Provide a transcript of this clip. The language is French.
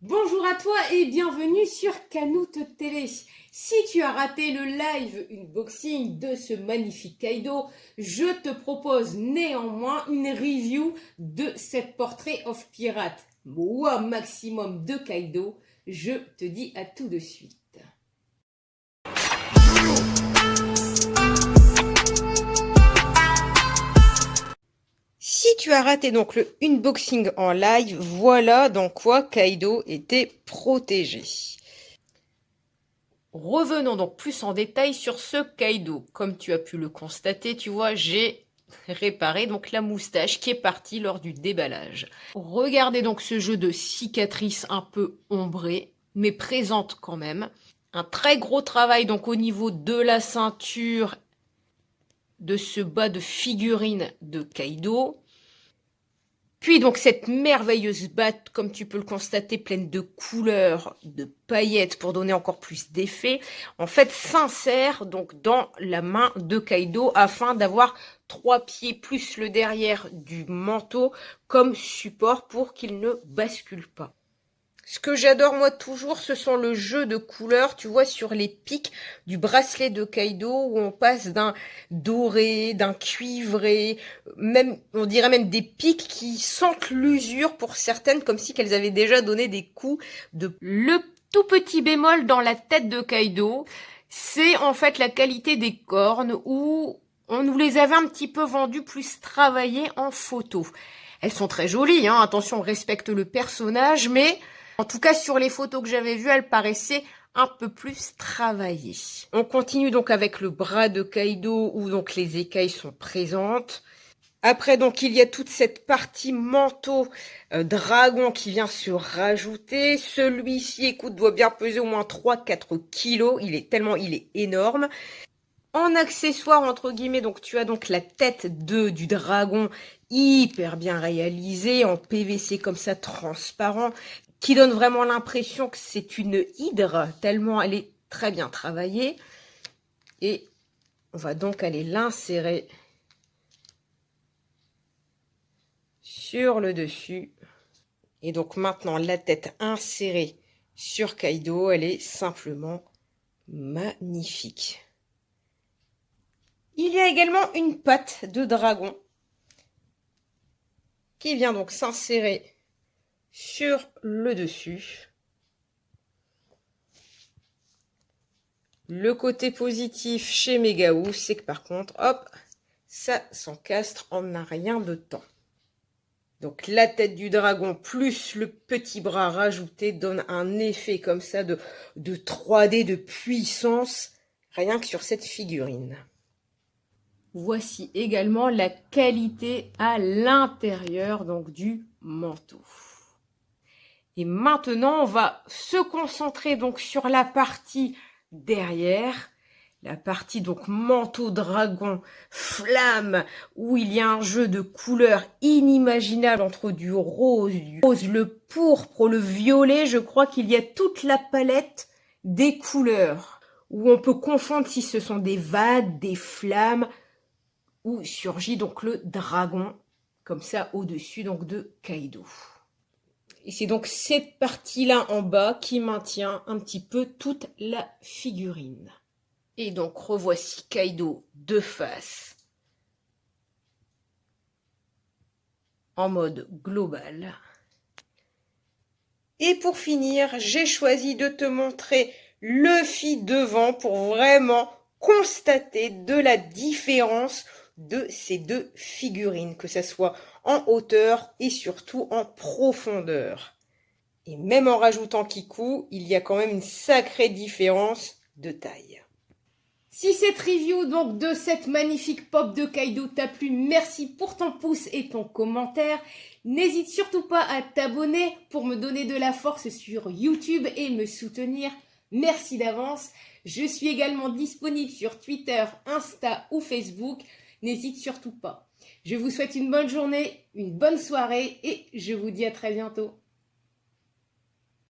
Bonjour à toi et bienvenue sur Kanoute TV. Si tu as raté le live unboxing de ce magnifique Kaido, je te propose néanmoins une review de cette Portrait of Pirate. Wow, maximum de Kaido. Je te dis à tout de suite. Si tu as raté donc le unboxing en live, voilà dans quoi Kaido était protégé. Revenons donc plus en détail sur ce Kaido. Comme tu as pu le constater, tu vois, j'ai réparé donc la moustache qui est partie lors du déballage. Regardez donc ce jeu de cicatrices un peu ombrées, mais présentes quand même. Un très gros travail donc au niveau de la ceinture de ce bas de figurine de Kaido. Puis donc cette merveilleuse batte, comme tu peux le constater, pleine de couleurs, de paillettes pour donner encore plus d'effet, en fait s'insère donc dans la main de Kaido afin d'avoir 3 pieds plus le derrière du manteau comme support pour qu'il ne bascule pas. Ce que j'adore moi toujours, ce sont le jeu de couleurs, tu vois, sur les pics du bracelet de Kaido, où on passe d'un doré, d'un cuivré, même, on dirait même des pics qui sentent l'usure pour certaines, comme si qu'elles avaient déjà donné des coups de... Le tout petit bémol dans la tête de Kaido, c'est en fait la qualité des cornes, où on nous les avait un petit peu vendues plus travaillées en photo. Elles sont très jolies, hein, attention, on respecte le personnage, mais... En tout cas, sur les photos que j'avais vues, elle paraissait un peu plus travaillée. On continue donc avec le bras de Kaido où donc les écailles sont présentes. Après, donc, il y a toute cette partie manteau dragon qui vient se rajouter. Celui-ci, écoute, doit bien peser au moins 3-4 kilos. Il est énorme. En accessoire, entre guillemets, donc tu as donc la tête du dragon hyper bien réalisée, en PVC comme ça, transparent, qui donne vraiment l'impression que c'est une hydre, tellement elle est très bien travaillée. Et on va donc aller l'insérer sur le dessus. Et donc maintenant, la tête insérée sur Kaido, elle est simplement magnifique. Il y a également une patte de dragon qui vient donc s'insérer sur le dessus. Le côté positif chez Megaou, c'est que par contre, hop, ça s'encastre en un rien de temps. Donc la tête du dragon plus le petit bras rajouté donne un effet comme ça de 3D, de puissance, rien que sur cette figurine. Voici également la qualité à l'intérieur donc du manteau. Et maintenant, on va se concentrer donc sur la partie derrière, la partie donc manteau dragon, flamme, où il y a un jeu de couleurs inimaginable entre du rose, le pourpre, le violet. Je crois qu'il y a toute la palette des couleurs, où on peut confondre si ce sont des vagues, des flammes, où surgit donc le dragon, comme ça au-dessus donc de Kaido. Et c'est donc cette partie-là en bas qui maintient un petit peu toute la figurine. Et donc revoici Kaido de face, en mode global. Et pour finir, j'ai choisi de te montrer Luffy devant pour vraiment constater de la différence de ces deux figurines, que ce soit en hauteur et surtout en profondeur. Et même en rajoutant Kiku, il y a quand même une sacrée différence de taille. Si cette review donc de cette magnifique pop de Kaido t'a plu, merci pour ton pouce et ton commentaire. N'hésite surtout pas à t'abonner pour me donner de la force sur YouTube et me soutenir. Merci d'avance. Je suis également disponible sur Twitter, Insta ou Facebook. N'hésite surtout pas. Je vous souhaite une bonne journée, une bonne soirée et je vous dis à très bientôt.